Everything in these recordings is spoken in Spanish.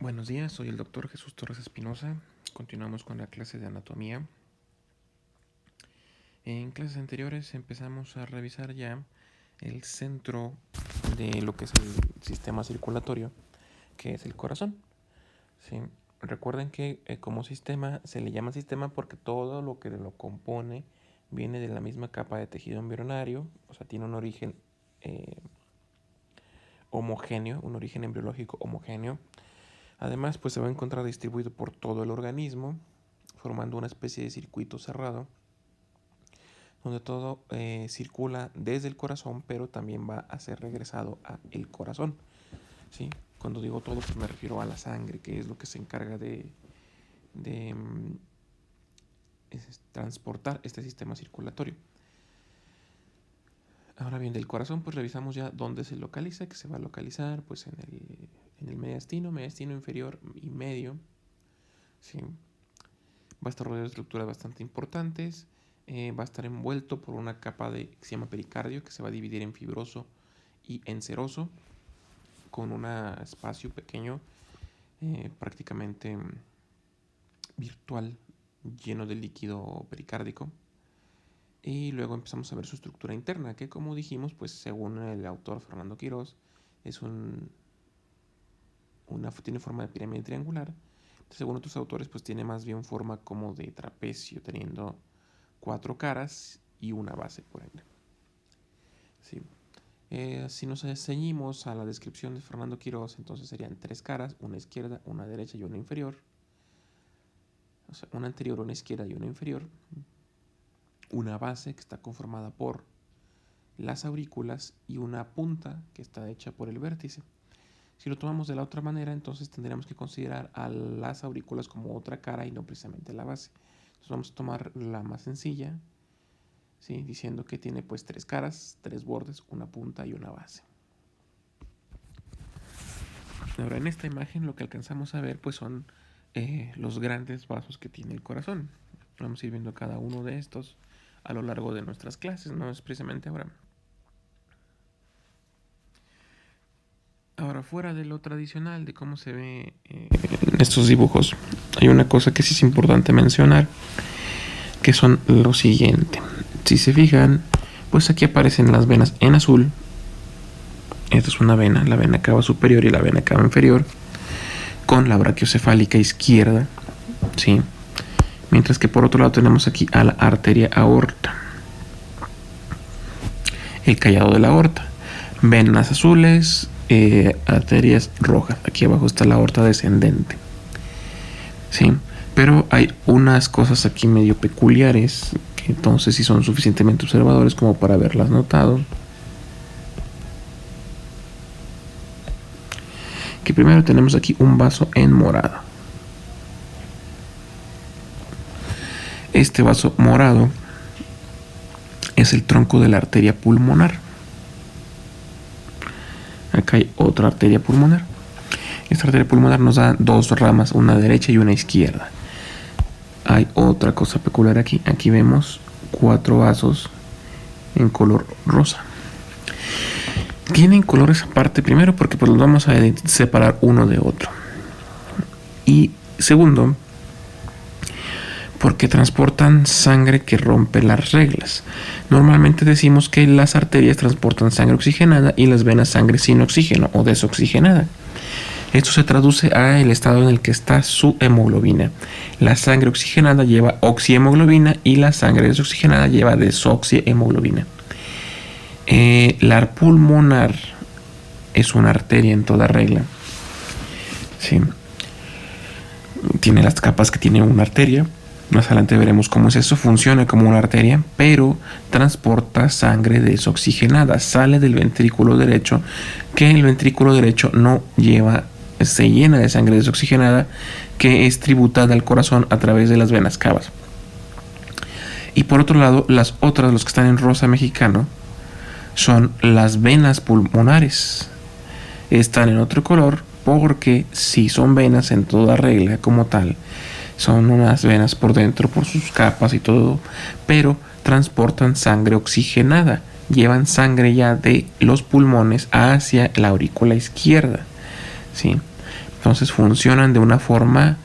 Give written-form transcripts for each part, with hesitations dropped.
Buenos días, soy el doctor Jesús Torres Espinosa. Continuamos con la clase de anatomía. En clases anteriores empezamos a revisar ya el centro de lo que es el sistema circulatorio, que es el corazón. ¿Sí? Recuerden que como sistema se le llama sistema porque todo lo que lo compone viene de la misma capa de tejido embrionario, o sea, tiene un origen homogéneo, un origen embriológico homogéneo. Además, pues se va a encontrar distribuido por todo el organismo, formando una especie de circuito cerrado, donde todo circula desde el corazón, pero también va a ser regresado al corazón. ¿Sí? Cuando digo todo, pues me refiero a la sangre, que es lo que se encarga de transportar este sistema circulatorio. Ahora bien, del corazón, pues revisamos ya dónde se localiza, que se va a localizar pues en el mediastino inferior y medio. ¿Sí? Va a estar rodeado de estructuras bastante importantes. Va a estar envuelto por una capa que se llama pericardio, que se va a dividir en fibroso y en seroso, con un espacio pequeño, prácticamente virtual, lleno de líquido pericárdico. Y luego empezamos a ver su estructura interna, que como dijimos, pues según el autor Fernando Quirós, tiene forma de pirámide triangular. Según otros autores, pues tiene más bien forma como de trapecio, teniendo 4 caras y una base, por ende. Sí. Si nos ceñimos a la descripción de Fernando Quirós, entonces serían 3 caras, una izquierda, una derecha y una inferior. O sea, una anterior, una izquierda y una inferior. Una base que está conformada por las aurículas y una punta que está hecha por el vértice. Si lo tomamos de la otra manera, entonces tendríamos que considerar a las aurículas como otra cara y no precisamente la base. Entonces vamos a tomar la más sencilla, ¿sí? Diciendo que tiene pues 3 caras, 3 bordes, una punta y una base. Ahora en esta imagen lo que alcanzamos a ver pues son los grandes vasos que tiene el corazón. Vamos a ir viendo cada uno de estos a lo largo de nuestras clases, no es precisamente ahora. Ahora, fuera de lo tradicional, de cómo se ve en estos dibujos, hay una cosa que sí es importante mencionar, que son lo siguiente. Si se fijan, pues aquí aparecen las venas en azul. Esta es una vena, la vena cava superior y la vena cava inferior, con la brachiocefálica izquierda, ¿sí? Mientras que por otro lado tenemos aquí a la arteria aorta, el callado de la aorta, venas azules, arterias rojas. Aquí abajo está la aorta descendente, ¿sí? Pero hay unas cosas aquí medio peculiares que entonces sí son suficientemente observadores como para haberlas notado. Que primero tenemos aquí un vaso en morado. Este vaso morado es el tronco de la arteria pulmonar. Acá hay otra arteria pulmonar. Esta arteria pulmonar nos da 2 ramas, una derecha y una izquierda. Hay otra cosa peculiar aquí. Aquí vemos 4 vasos en color rosa. Tienen colores aparte, primero porque pues los vamos a separar uno de otro. Y segundo, porque transportan sangre que rompe las reglas. Normalmente decimos que las arterias transportan sangre oxigenada y las venas sangre sin oxígeno o desoxigenada. Esto se traduce a el estado en el que está su hemoglobina. La sangre oxigenada lleva oxihemoglobina y la sangre desoxigenada lleva desoxihemoglobina. La pulmonar es una arteria en toda regla. Sí. Tiene las capas que tiene una arteria. Más adelante veremos cómo es eso. Funciona como una arteria, pero transporta sangre desoxigenada. Sale del ventrículo derecho, que el ventrículo derecho no lleva, se llena de sangre desoxigenada, que es tributada al corazón a través de las venas cavas. Y por otro lado, las otras, los que están en rosa mexicano, son las venas pulmonares. Están en otro color porque sí son venas en toda regla como tal. Son unas venas por dentro, por sus capas y todo, pero transportan sangre oxigenada. Llevan sangre ya de los pulmones hacia la aurícula izquierda, ¿sí? Entonces funcionan de una forma,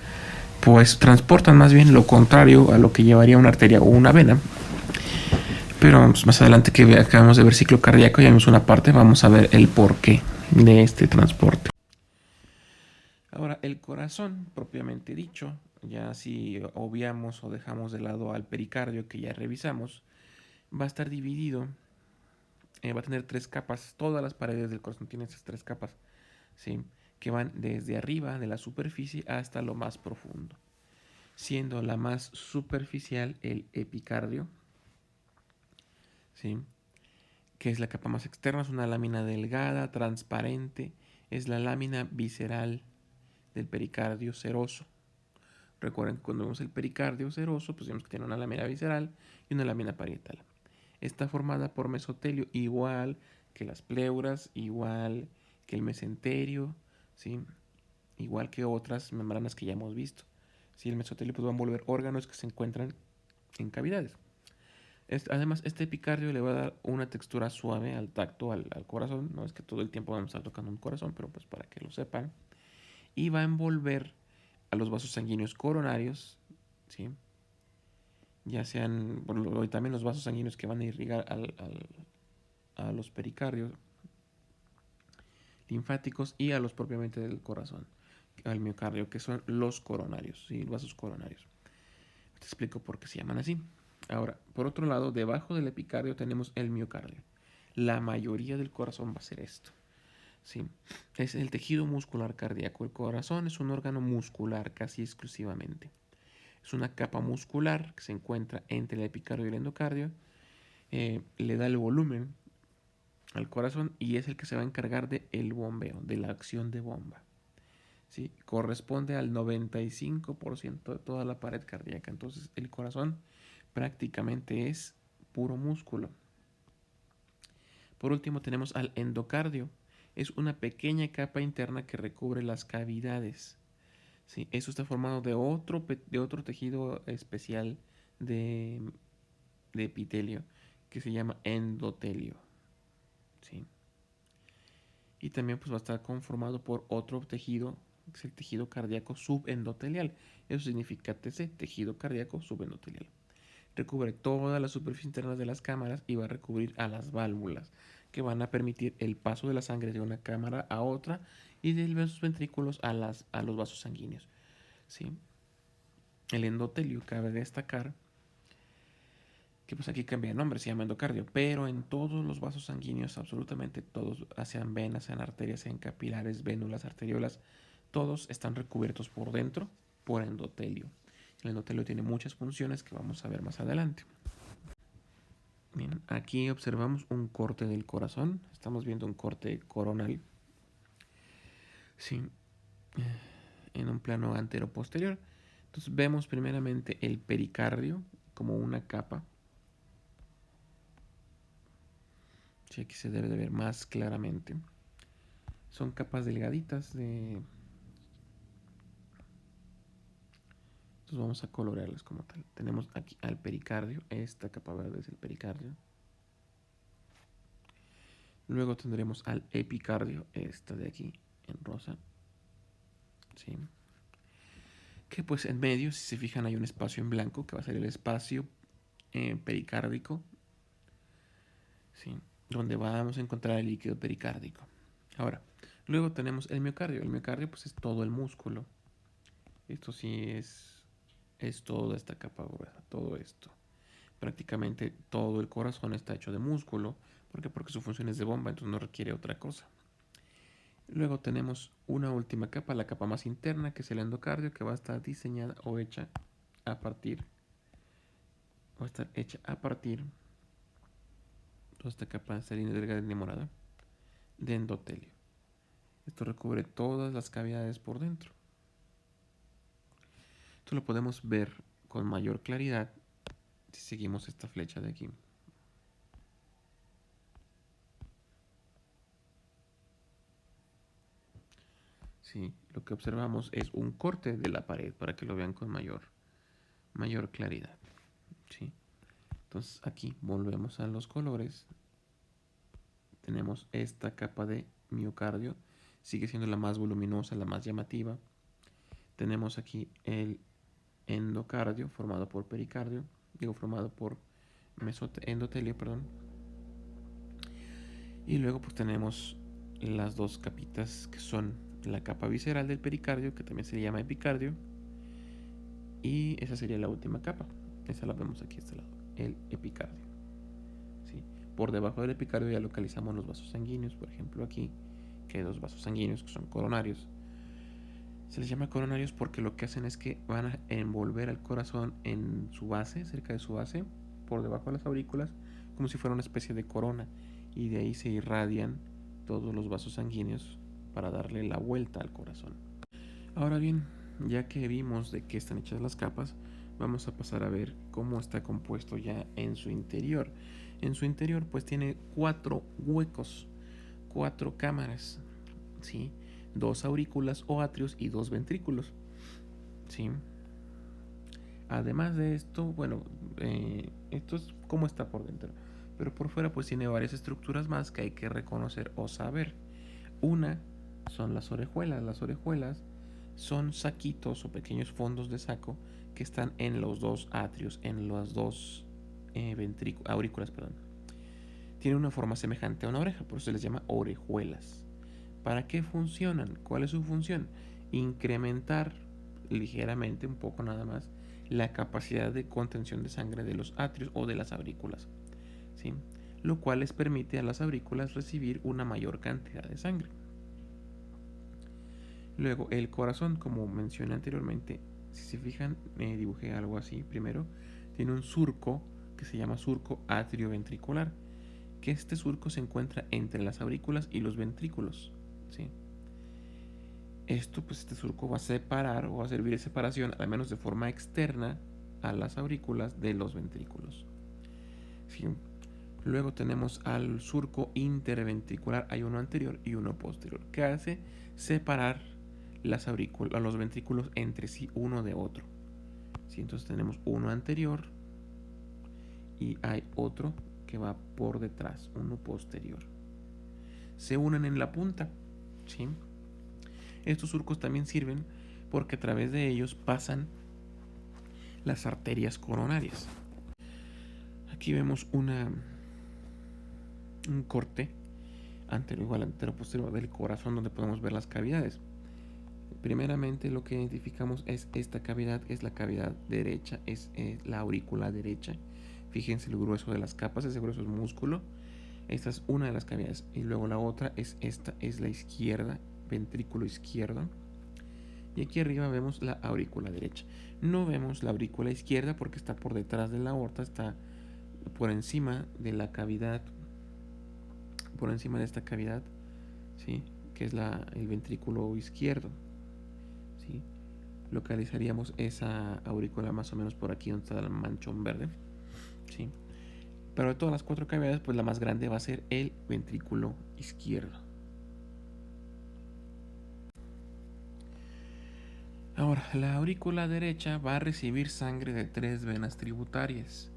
pues transportan más bien lo contrario a lo que llevaría una arteria o una vena. Pero pues, más adelante que acabamos de ver ciclo cardíaco, ya vemos una parte, vamos a ver el porqué de este transporte. Ahora, el corazón, propiamente dicho, ya si obviamos o dejamos de lado al pericardio que ya revisamos, va a estar dividido, va a tener tres capas, todas las paredes del corazón tienen esas tres capas, ¿sí? Que van desde arriba de la superficie hasta lo más profundo, siendo la más superficial el epicardio, ¿sí? Que es la capa más externa, es una lámina delgada, transparente, es la lámina visceral del pericardio seroso. Recuerden que cuando vemos el pericardio seroso, pues vemos que tiene una lámina visceral y una lámina parietal. Está formada por mesotelio, igual que las pleuras, igual que el mesenterio, ¿sí? Igual que otras membranas que ya hemos visto. ¿Sí? El mesotelio pues, va a envolver órganos que se encuentran en cavidades. Además, este epicardio le va a dar una textura suave al tacto, al corazón. No es que todo el tiempo vamos a estar tocando un corazón, pero pues para que lo sepan. Y va a envolver a los vasos sanguíneos coronarios, ¿sí? Ya sean, y también los vasos sanguíneos que van a irrigar a los pericardios linfáticos y a los propiamente del corazón, al miocardio, que son los coronarios, ¿sí? Vasos coronarios. Te explico por qué se llaman así. Ahora, por otro lado, debajo del epicardio tenemos el miocardio. La mayoría del corazón va a ser esto. ¿Sí? Es el tejido muscular cardíaco. El corazón es un órgano muscular casi exclusivamente. Es una capa muscular que se encuentra entre el epicardio y el endocardio. Le da el volumen al corazón y es el que se va a encargar del bombeo, de la acción de bomba. ¿Sí? Corresponde al 95% de toda la pared cardíaca. Entonces el corazón prácticamente es puro músculo. Por último tenemos al endocardio. Es una pequeña capa interna que recubre las cavidades. ¿Sí? Eso está formado de otro tejido especial de epitelio que se llama endotelio. ¿Sí? Y también pues, va a estar conformado por otro tejido, que es el tejido cardíaco subendotelial. Eso significa TC, tejido cardíaco subendotelial. Recubre toda la superficie interna de las cámaras y va a recubrir a las válvulas, que van a permitir el paso de la sangre de una cámara a otra y de los ventrículos a los vasos sanguíneos. ¿Sí? El endotelio, cabe destacar que pues aquí cambia de nombre, se llama endocardio, pero en todos los vasos sanguíneos, absolutamente todos, sean venas, sean arterias, sean capilares, vénulas, arteriolas, todos están recubiertos por dentro por endotelio. El endotelio tiene muchas funciones que vamos a ver más adelante. Bien, aquí observamos un corte del corazón, estamos viendo un corte coronal, sí, en un plano antero-posterior. Entonces vemos primeramente el pericardio como una capa. Sí, aquí se debe de ver más claramente. Son capas delgaditas de... Entonces vamos a colorearlas como tal. Tenemos aquí al pericardio. Esta capa verde es el pericardio. Luego tendremos al epicardio. Esta de aquí en rosa. ¿Sí? Que pues en medio, si se fijan, hay un espacio en blanco que va a ser el espacio pericárdico. ¿Sí? Donde vamos a encontrar el líquido pericárdico. Ahora, luego tenemos el miocardio. El miocardio pues es todo el músculo. Esto sí es toda esta capa gruesa, todo esto. Prácticamente todo el corazón está hecho de músculo. ¿Por qué? Porque su función es de bomba, entonces no requiere otra cosa. Luego tenemos una última capa, la capa más interna, que es el endocardio, que va a estar diseñada o hecha a partir, va a estar hecha a partir, toda esta capa de línea delgada y morada, de endotelio. Esto recubre todas las cavidades por dentro. Esto lo podemos ver con mayor claridad si seguimos esta flecha de aquí. Sí, lo que observamos es un corte de la pared para que lo vean con mayor claridad. ¿Sí? Entonces aquí volvemos a los colores. Tenemos esta capa de miocardio sigue siendo la más voluminosa, la más llamativa. Tenemos aquí el endocardio formado por pericardio, formado por endotelio, perdón. Y luego pues tenemos las dos capitas que son la capa visceral del pericardio, que también se llama epicardio, y esa sería la última capa. Esa la vemos aquí a este lado, el epicardio. ¿Sí? Por debajo del epicardio ya localizamos los vasos sanguíneos, por ejemplo aquí, que hay dos vasos sanguíneos que son coronarios. Se les llama coronarios porque lo que hacen es que van a envolver al corazón en su base, cerca de su base, por debajo de las aurículas, como si fuera una especie de corona, y de ahí se irradian todos los vasos sanguíneos para darle la vuelta al corazón. Ahora bien, ya que vimos de qué están hechas las capas, vamos a pasar a ver cómo está compuesto ya en su interior. En su interior pues tiene 4 huecos, 4 cámaras, ¿sí? 2 aurículas o atrios y 2 ventrículos, ¿sí? Además de esto, bueno, esto es cómo está por dentro, pero por fuera pues tiene varias estructuras más que hay que reconocer o saber. Una son las orejuelas. Las orejuelas son saquitos o pequeños fondos de saco que están en los 2 atrios, en las 2 aurículas, perdón. Tiene una forma semejante a una oreja, por eso se les llama orejuelas. ¿Para qué funcionan? ¿Cuál es su función? Incrementar ligeramente, un poco nada más, la capacidad de contención de sangre de los atrios o de las aurículas, ¿sí? Lo cual les permite a las aurículas recibir una mayor cantidad de sangre. Luego el corazón, como mencioné anteriormente, si se fijan, dibujé algo así primero, tiene un surco que se llama surco atrioventricular, que este surco se encuentra entre las aurículas y los ventrículos, ¿sí? Este surco va a separar o va a servir de separación, al menos de forma externa, a las aurículas de los ventrículos, ¿sí? Luego tenemos al surco interventricular, hay uno anterior y uno posterior, que hace separar las aurículas, los ventrículos entre sí uno de otro, ¿sí? Entonces tenemos uno anterior y hay otro que va por detrás, uno posterior. Se unen en la punta, ¿sí? Estos surcos también sirven porque a través de ellos pasan las arterias coronarias. Aquí vemos un corte antero-posterior del corazón donde podemos ver las cavidades. Primeramente lo que identificamos es esta cavidad, es la cavidad derecha, es la aurícula derecha. Fíjense el grueso de las capas, ese grueso es músculo. Esta es una de las cavidades. Y luego la otra es esta, es la izquierda, ventrículo izquierdo. Y aquí arriba vemos la aurícula derecha. No vemos la aurícula izquierda porque está por detrás de la aorta, está por encima de la cavidad, por encima de esta cavidad, ¿sí? Que es el ventrículo izquierdo, ¿sí? Localizaríamos esa aurícula más o menos por aquí donde está el manchón verde, ¿sí? Pero de todas las 4 cavidades, pues la más grande va a ser el ventrículo izquierdo. Ahora, la aurícula derecha va a recibir sangre de 3 venas tributarias.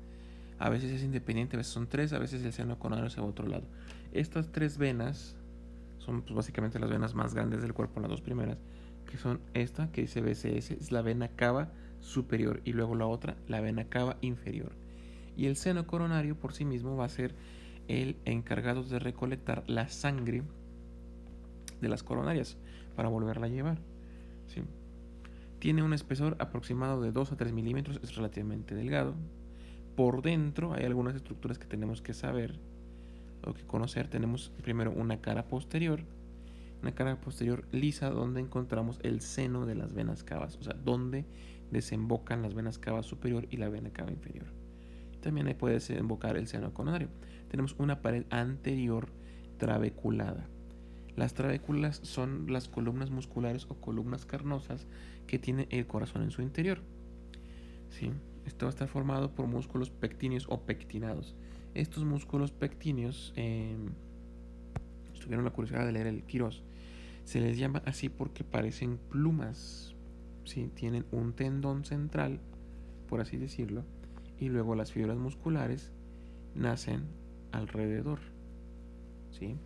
A veces es independiente, a veces son 3, a veces el seno coronario se va a otro lado. Estas 3 venas son pues, básicamente las venas más grandes del cuerpo, las 2 primeras, que son esta que dice BCS, es la vena cava superior, y luego la otra, la vena cava inferior. Y el seno coronario por sí mismo va a ser el encargado de recolectar la sangre de las coronarias para volverla a llevar, ¿sí? Tiene un espesor aproximado de 2 a 3 milímetros, es relativamente delgado. Por dentro hay algunas estructuras que tenemos que saber o que conocer. Tenemos primero una cara posterior lisa donde encontramos el seno de las venas cavas, o sea, donde desembocan las venas cava superior y la vena cava inferior. También ahí puede desembocar el seno coronario. Tenemos una pared anterior trabeculada. Las trabéculas son las columnas musculares o columnas carnosas que tiene el corazón en su interior, ¿sí? Esto va a estar formado por músculos pectíneos o pectinados. Estos músculos pectíneos, si tuvieron la curiosidad de leer el Quirós, se les llama así porque parecen plumas, ¿sí? Tienen un tendón central, por así decirlo, y luego las fibras musculares nacen alrededor, ¿sí?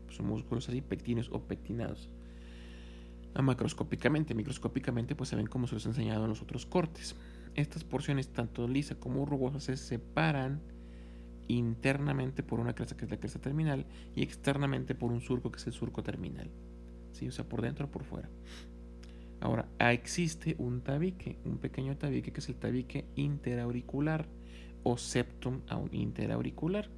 Son músculos así pectíneos o pectinados. macroscópicamente. Microscópicamente pues se ven como se los he enseñado en los otros cortes. Estas porciones, tanto lisa como rugosa, se separan internamente por una cresta que es la cresta terminal y externamente por un surco que es el surco terminal. ¿Sí? O sea, por dentro o por fuera. Ahora, existe un tabique, un pequeño tabique que es el tabique interauricular o septum interauricular,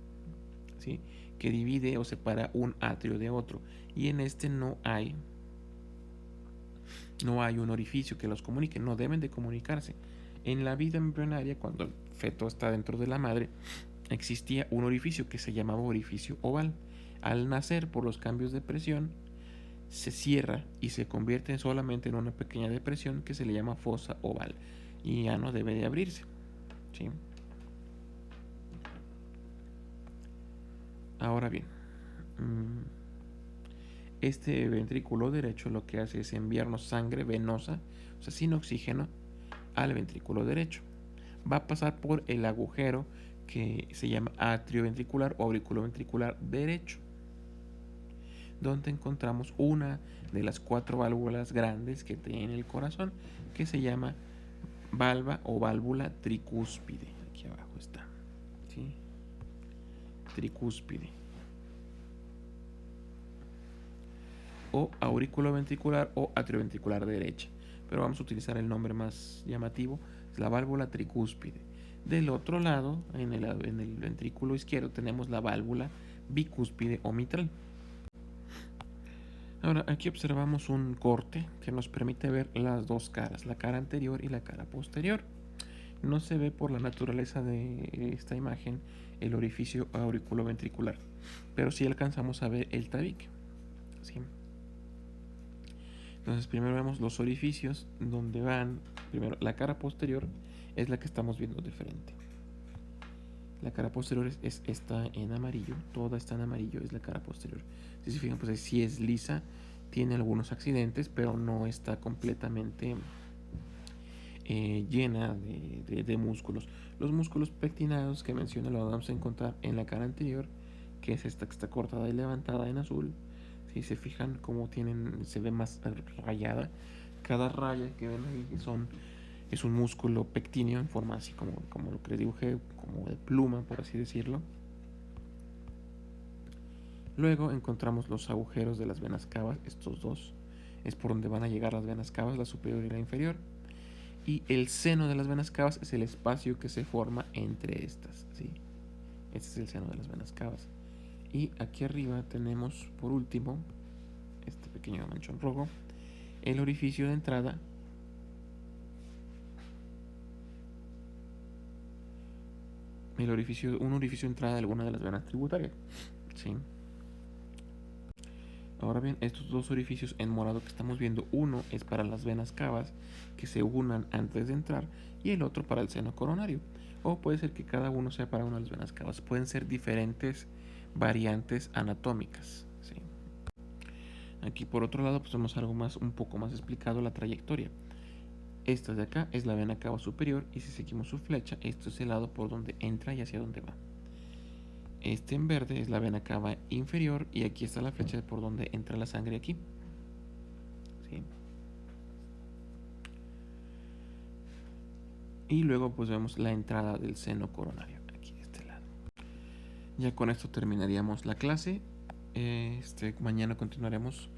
¿sí? Que divide o separa un atrio de otro. Y en este no hay un orificio que los comunique, no deben de comunicarse. En la vida embrionaria, cuando el feto está dentro de la madre, existía un orificio que se llamaba orificio oval. Al nacer, por los cambios de presión, se cierra y se convierte solamente en una pequeña depresión que se le llama fosa oval y ya no debe de abrirse, ¿sí? Ahora bien, este ventrículo derecho lo que hace es enviarnos sangre venosa, o sea, sin oxígeno, al ventrículo derecho. Va a pasar por el agujero que se llama atrio ventricular o aurículo ventricular derecho, donde encontramos una de las 4 válvulas grandes que tiene el corazón, que se llama valva o válvula tricúspide. Aquí abajo está, ¿sí? Tricúspide. O aurículo ventricular o atrioventricular derecha. Pero vamos a utilizar el nombre más llamativo, es la válvula tricúspide. Del otro lado, en el ventrículo izquierdo, tenemos la válvula bicúspide o mitral. Ahora, aquí observamos un corte que nos permite ver las dos caras, la cara anterior y la cara posterior. No se ve por la naturaleza de esta imagen el orificio auriculoventricular, pero sí alcanzamos a ver el tabique, ¿sí? Entonces primero vemos los orificios donde van, primero la cara posterior es la que estamos viendo de frente. La cara posterior es esta en amarillo, toda está en amarillo, es la cara posterior. Si se fijan, pues sí es lisa, tiene algunos accidentes, pero no está completamente llena de músculos. Los músculos pectinados que menciona lo vamos a encontrar en la cara anterior, que es esta que está cortada y levantada en azul. Si se fijan cómo se ve más rayada. Cada raya que ven ahí es un músculo pectíneo en forma así como lo que les dibujé, como de pluma, por así decirlo. Luego encontramos los agujeros de las venas cavas, estos dos. Es por donde van a llegar las venas cavas, la superior y la inferior. Y el seno de las venas cavas es el espacio que se forma entre estas, ¿sí? Este es el seno de las venas cavas. Y aquí arriba tenemos, por último, este pequeño manchón rojo, el orificio de entrada un orificio de entrada de alguna de las venas tributarias, ¿sí? Ahora bien, estos dos orificios en morado que estamos viendo, uno es para las venas cavas que se unan antes de entrar y el otro para el seno coronario. O puede ser que cada uno sea para una de las venas cavas. Pueden ser diferentes variantes anatómicas, ¿sí? Aquí por otro lado pues vemos algo más, un poco más explicado, la trayectoria. Esta de acá es la vena cava superior y si seguimos su flecha, esto es el lado por donde entra y hacia donde va. Este en verde es la vena cava inferior y aquí está la flecha por donde entra la sangre aquí, ¿sí? Y luego pues vemos la entrada del seno coronario aquí de este lado. Ya con esto terminaríamos la clase. Mañana continuaremos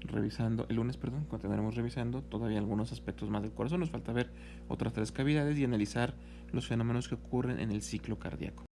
revisando, el lunes, perdón, continuaremos revisando todavía algunos aspectos más del corazón. Nos falta ver otras 3 cavidades y analizar los fenómenos que ocurren en el ciclo cardíaco.